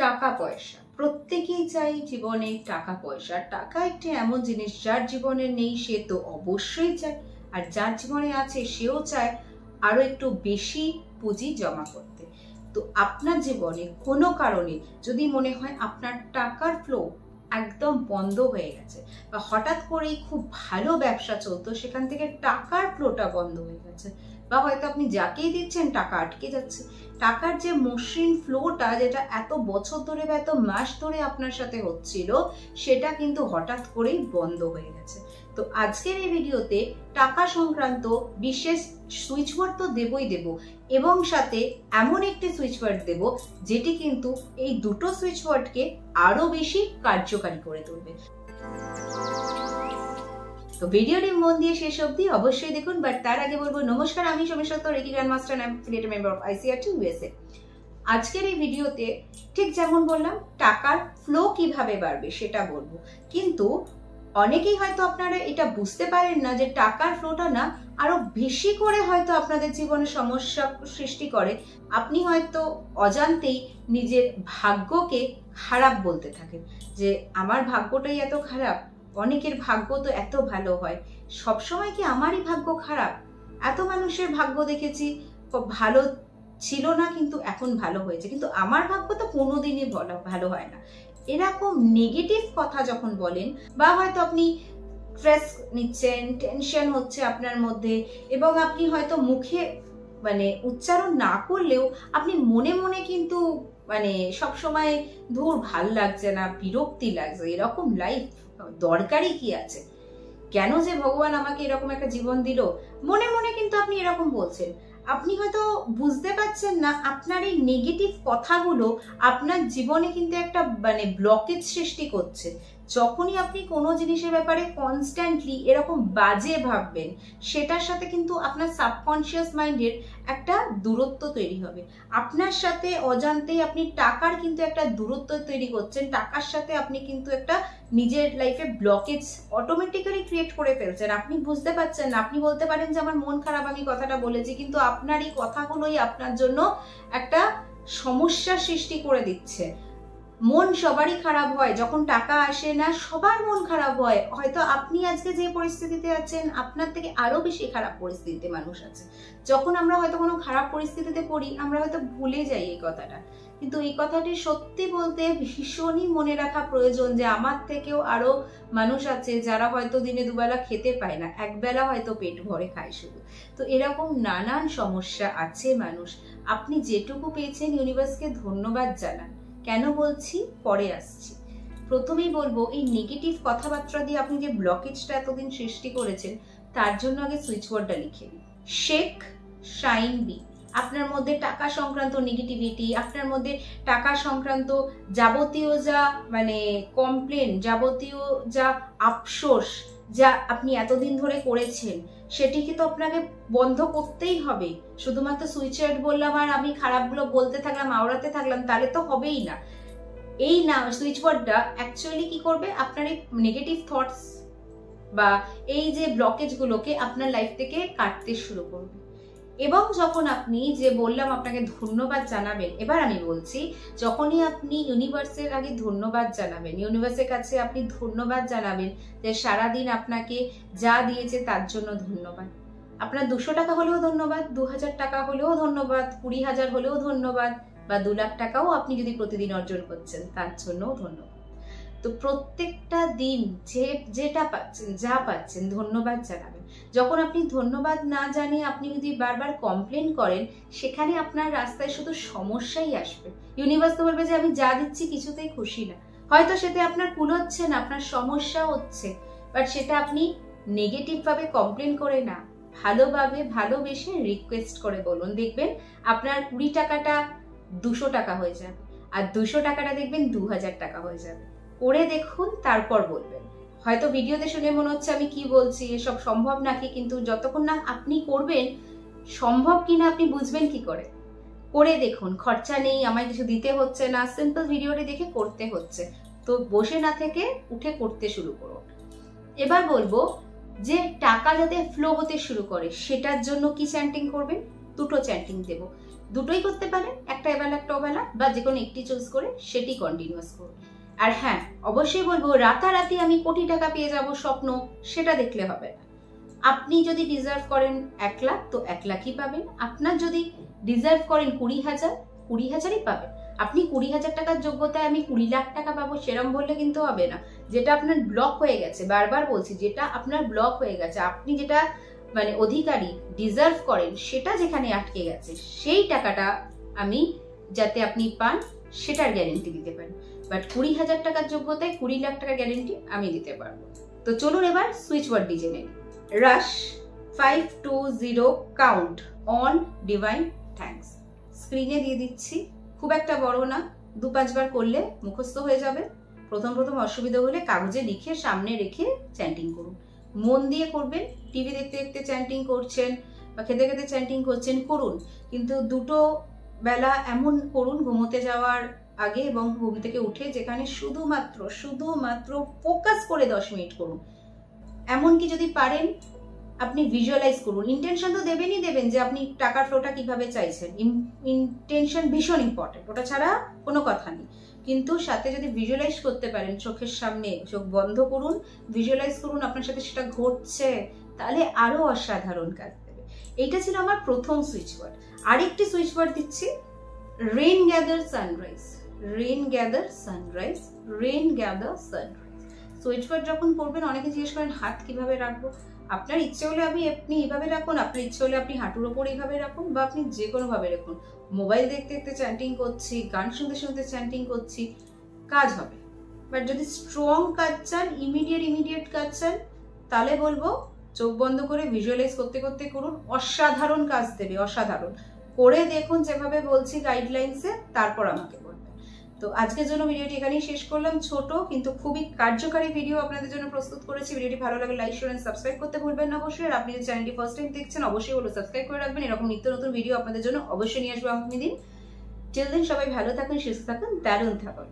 টাকা পয়সা প্রত্যেকেই চাই জীবনে টাকা পয়সা। টাকা একটি এমন জিনিস যার জীবনে নেই সে তো অবশ্যই চায়, আর যার জীবনে আছে সেও চায় আরো একটু বেশি পুঁজি জমা করতে। তো আপনার জীবনে কোনো কারণে যদি মনে হয় আপনার টাকার ফ্লো একদম বন্ধ হয়ে গেছে, বা হঠাৎ করেই খুব ভালো ব্যবসা চলতো সেখান থেকে টাকার ফ্লোটা বন্ধ হয়ে গেছে, বা হয়তো আপনি যাকেই দিচ্ছেন টাকা আটকে যাচ্ছে, টাকার যে মসৃণ ফ্লোটা যেটা এত বছর ধরে বা এত মাস ধরে আপনার সাথে হচ্ছিল সেটা কিন্তু হঠাৎ করেই বন্ধ হয়ে গেছে। তো আজকের এই ভিডিওতে টাকা সংক্রান্ত বিশেষ সুইচওয়ার্ড তো দেবই দেব, এবং সাথে এমন একটি সুইচওয়ার্ড দেব যেটি কিন্তু এই দুটো সুইচওয়ার্ডকে আরো বেশি কার্যকারী করে তুলবে। তো ভিডিওটি মন দিয়ে শেষ অবধি অবশ্যই দেখুন। বাট তার আগে বলবো নমস্কার, আমি Someshwar Reiki grandmaster and affiliate member of ICRT USA। আজকের এই ভিডিওতে ঠিক যেমন বললাম টাকার ফ্লো কিভাবে বাড়বে সেটা বলবো, কিন্তু অনেকেই হয়তো আপনারা এটা বুঝতে পারেন না যে টাকার ফ্লোটা না আরো বেশি করে হয়তো আপনাদের জীবনে সমস্যা সৃষ্টি করে। আপনি হয়তো অজান্তেই নিজের ভাগ্যকে খারাপ বলতে থাকেন যে আমার ভাগ্যটাই এত খারাপ, অনেকের ভাগ্য তো এত ভালো হয়, সবসময় কি আমারই ভাগ্য খারাপ? এত মানুষের ভাগ্য দেখেছি ভালো ছিল না কিন্তু এখন ভালো হয়েছে, কিন্তু আমার ভাগ্য তো কোনোদিনই ভালো হয় না। এরকম নেগেটিভ কথা যখন বলেন, বা হয়তো আপনি স্ট্রেস নিচ্ছেন, টেনশন হচ্ছে আপনার মধ্যে, এবং আপনি হয়তো মুখে উচ্চারণ না করলেও আপনি মনে মনে কিন্তু সবসময় ধুর ভাল লাগছে না, বিরক্তি লাগছে, এরকম লাইফ দরকারই কি আছে, কেন যে ভগবান আমাকে এরকম একটা জীবন দিল, মনে মনে কিন্তু আপনি এরকম বলছেন। আপনি হয়তো বুঝতে পারছেন না আপনার এই নেগেটিভ কথাগুলো আপনার জীবনে কিন্তু একটা ব্লকেজ সৃষ্টি করছে। যখনই আপনি কোনো জিনিসের ব্যাপারে কনস্ট্যান্টলি এরকম বাজে ভাববেন, সেটার সাথে কিন্তু আপনার সাবকনশিয়াস মাইন্ডের একটা দূরত্ব তৈরি হবে। আপনার সাথে অজান্তেই আপনি টাকার কিন্তু একটা দূরত্ব তৈরি করছেন, টাকার সাথে আপনি কিন্তু একটা নিজের লাইফে ব্লকেজ অটোমেটিক্যালি ক্রিয়েট করে ফেলছেন। আপনি বুঝতে পারছেন না, আপনি বলতে পারেন যে আমার মন খারাপ, আমি কথাটা বলেছি, কিন্তু আপনার এই কথাগুলোই আপনার জন্য একটা সমস্যা সৃষ্টি করে দিচ্ছে। মন সবারই খারাপ হয় যখন টাকা আসে না, সবার মন খারাপ হয়। হয়তো আপনি আজকে যে পরিস্থিতিতে আছেন আপনার থেকে আরো বেশি খারাপ পরিস্থিতিতে মানুষ আছে। যখন আমরা হয়তো কোনো খারাপ পরিস্থিতিতে পড়ি আমরা হয়তো ভুলে যাই এই কথাটা, কিন্তু এই কথাটি সত্যি বলতে ভীষণই মনে রাখা প্রয়োজন যে আমার থেকেও আরো মানুষ আছে যারা হয়তো দিনে দুবেলা খেতে পায় না, একবেলা হয়তো পেট ভরে খায় শুধু। তো এরকম নানান সমস্যা আছে মানুষ। আপনি যেটুকু পেয়েছেন ইউনিভার্সকে ধন্যবাদ জানান। কেন বলছি পরে আসছি। প্রথমেই বলবো এই নেগেটিভ কথাবার্তা দিয়ে আপনি যে ব্লকেজটা এতদিন সৃষ্টি করেছেন তার জন্য আগে সুইচওয়ার্ডটা লিখে দিন, শেক শাইন বি। আপনার মধ্যে টাকা সংক্রান্ত নেগেটিভিটি, আপনার মধ্যে টাকা সংক্রান্ত যাবতীয় যা কমপ্লেন, যাবতীয় যা আফসোস যা আপনি এতদিন ধরে করেছেন সেটিকে তো আপনাকে বন্ধ করতেই হবে। শুধুমাত্র সুইচওয়ার্ড বললাম আর আমি খারাপগুলো বলতে থাকলাম, আওড়াতে থাকলাম, তাহলে তো হবেই না। এই না সুইচওয়ার্ডটা অ্যাকচুয়ালি কি করবে, আপনার এই নেগেটিভ থটস বা এই যে ব্লকেজগুলোকে আপনার লাইফ থেকে কাটতে শুরু করবে। এবং যখন আপনি যে বললাম আপনাকে ধন্যবাদ জানাবেন, এবার আমি বলছি যখনই আপনি ইউনিভার্সের আগে ধন্যবাদ জানাবেন, ইউনিভার্সের কাছে আপনি ধন্যবাদ জানাবেন যে সারাদিন আপনাকে যা দিয়েছে তার জন্য ধন্যবাদ। আপনার 200 টাকা হলেও ধন্যবাদ, 2000 টাকা হলেও ধন্যবাদ, 20,000 হলেও ধন্যবাদ, বা 2 লাখ টাকাও আপনি যদি প্রতিদিন অর্জন করছেন তার জন্যও ধন্যবাদ। তো প্রত্যেকটা দিন যেটা পাচ্ছেন, যা পাচ্ছেন ধন্যবাদ জানাবেন। যখন আপনি ধন্যবাদ না জানিয়ে আপনি যদি বারবার কমপ্লেন করেন, সেখানে আপনার রাস্তায় শুধু সমস্যাই আসবে। ইউনিভার্স তো বলবে যে আমি যা দিচ্ছি কিছুতেই খুশি না। হয়তো সেটা আপনার কুলোচ্ছে না, আপনার সমস্যা হচ্ছে, বাট সেটা আপনি নেগেটিভ ভাবে কমপ্লেন করে না, ভালোভাবে ভালোবেসে রিকোয়েস্ট করে বলুন। দেখবেন আপনার 20 টাকাটা 200 টাকা হয়ে যাবে, আর 200 টাকাটা দেখবেন 2000 টাকা হয়ে যাবে। করে দেখুন, তারপর বলবেন। হয়তো ভিডিওতে শুনে মনে হচ্ছে আমি কি বলছি, এসব সম্ভব নাকি, কিন্তু যতক্ষণ না আপনি করবেন সম্ভব কিনা আপনি বুঝবেন কি করে। করে দেখুন, খরচা নেই, আমায় কিছু দিতে হচ্ছে না, সিম্পল ভিডিওটি দেখে করতে হচ্ছে। তো বসে না থেকে উঠে করতে শুরু করুন। এবার বলবো যে টাকা যাতে ফ্লো হতে শুরু করে সেটার জন্য কি চ্যান্টিং করবেন, দুটো চ্যান্টিং দেব। দুটোই করতে পারেন, একটা এবেলা একটা ওবেলা, বা যে কোনো একটি চুজ করে সেটি কন্টিনিউয়াস করুন। আর হ্যাঁ, অবশ্যই বলবো রাতারাতি আমি কোটি টাকা পেয়ে যাব স্বপ্ন, সেটা দেখলে হবে না। আপনি যদি ডিজার্ভ করেন 1 লাখ, তো 1 লাখই পাবেন। আপনার যদি ডিজার্ভ করেন 20,000, 20,000ই পাবেন। আপনি 20,000 টাকার যোগ্যতায় আমি 20 লাখ টাকা পাবো সেরম বললে কিন্তু হবে না। যেটা আপনার ব্লক হয়ে গেছে, বারবার বলছি, যেটা আপনার ব্লক হয়ে গেছে, আপনি যেটা মানে অধিকারী ডিজার্ভ করেন, সেটা যেখানে আটকে গেছে, সেই টাকাটা আমি যাতে আপনি পান সেটার গ্যারেন্টি দিতে পারি। বাট 20,000 টাকার যোগ্যতায় 20 লাখ টাকা গ্যারেন্টি আমি দিতে পারবো। তো চলুন এবার সুইচ ওয়ার্ড জেনে নিই। রাশ 520 কাউন্ট অন ডিভাইন থ্যাঙ্কস। স্ক্রিনে দিয়ে দিচ্ছি, খুব একটা বড় না, 2-5 বার করলে মুখস্থ হয়ে যাবে। প্রথম অসুবিধা হলে কাগজে লিখে সামনে রেখে চ্যান্টিং করুন। মন দিয়ে করবেন, টিভি দেখতে দেখতে চ্যান্টিং করছেন বা খেতে খেতে চ্যান্টিং করছেন, করুন, কিন্তু 2 বেলা এমন করুন ঘুমোতে যাওয়ার আগে এবং ঘুম থেকে উঠে, যেখানে শুধুমাত্র ফোকাস করে 10 মিনিট করুন। এমনকি যদি পারেন আপনি ভিজুয়ালাইজ করুন। ইন্টেনশন তো দেবেনই দেবেন যে আপনি টাকার ফ্লোটা কিভাবে চাইছেন, ইন্টেনশন ভীষণ ইম্পর্টেন্ট, ওটা ছাড়া কোনো কথা নেই। কিন্তু সাথে যদি ভিজুয়ালাইজ করতে পারেন, চোখের সামনে চোখ বন্ধ করুন, ভিজুয়ালাইজ করুন আপনার সাথে সেটা ঘটছে, তাহলে আরো অসাধারণ কাজ দেবে। এইটা ছিল আমার প্রথম সুইচ ওয়ার্ড। আরেকটি সুইচ ওয়ার্ড দিচ্ছি, rain gather sunrise. Rain gather sunrise, rain gather sunrise. Switch word যখন করবেন, অনেকে জিজ্ঞেস করেন হাত কিভাবে রাখবো। আপনার ইচ্ছে হলে আপনি এইভাবে রাখুন, আপনার ইচ্ছে হলে আপনি হাঁটুর ওপর এইভাবে রাখুন, বা আপনি যে কোনো ভাবে রাখুন। মোবাইল দেখতে দেখতে চ্যান্টিং করছি, গান শুনতে শুনতে চ্যান্টিং করছি, কাজ হবে। বাট যদি স্ট্রং কাজ চান, ইমিডিয়েট কাজ চান, তাহলে বলবো চোখ বন্ধ করে ভিজুয়ালাইজ করতে করতে করুন, অসাধারণ কাজ দেবে, অসাধারণ। করে দেখুন যেভাবে বলছি গাইডলাইন্সে, তারপর আমাকে বলবেন। তো আজকের জন্য ভিডিওটি এখানেই শেষ করলাম। ছোট কিন্তু খুবই কার্যকারী ভিডিও আপনাদের জন্য প্রস্তুত করেছি। ভিডিওটি ভালো লাগলে লাইক, শেয়ার এন্ড সাবস্ক্রাইব করতে ভুলবেন না অবশ্যই। আর আপনি যদি চ্যানেলটি ফার্স্ট টাইম দেখছেন, অবশ্যই বলো সাবস্ক্রাইব করে রাখবেন। এরকম নিত্য নতুন ভিডিও আপনাদের জন্য অবশ্যই নিয়ে আসবো আগামী দিন। টিল দেন সবাই ভালো থাকুন, সুস্থ থাকুন, দারুণ থাকুন।